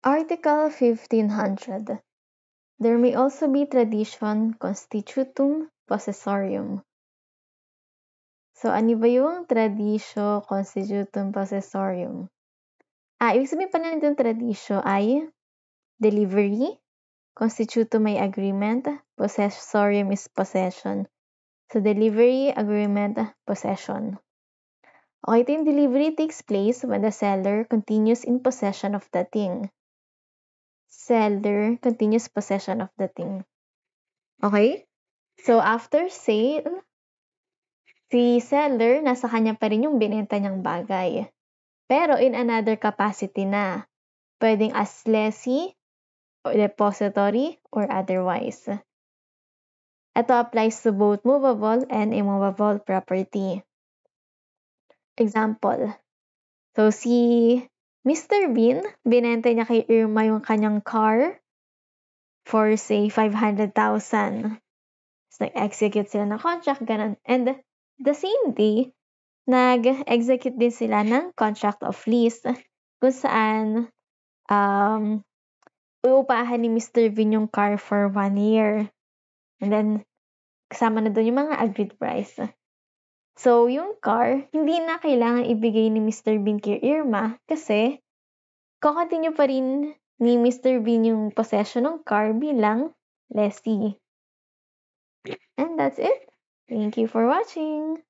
Article 1500. There may also be tradition constitutum possessorium. So, ano ba yung traditio constitutum possessorium? Ibig sabihin pala nitong traditio ay delivery, constitutum may agreement, possessorium is possession. So, delivery, agreement, possession. Okay, ito yung delivery takes place when the seller continues in possession of the thing. Seller continues possession of the thing. Okay? So, after sale, si seller, nasa kanya pa rin yung binenta niyang bagay. Pero in another capacity na. Pwedeng as lessee, or depository, or otherwise. Ito applies to both movable and immovable property. Example. So, si Mr. Bean, binenta niya kay Irma yung kanyang car for, say, 500,000. So, nag-execute sila ng contract, ganun. And the same day, nag-execute din sila ng contract of lease kung saan uupahan ni Mr. Bean yung car for 1 year. And then, kasama na doon yung mga agreed price. So, yung car, hindi na kailangan ibigay ni Mr. Bean kay Irma kasi continue pa rin ni Mr. Bean yung possession ng car bilang lessee. And that's it. Thank you for watching.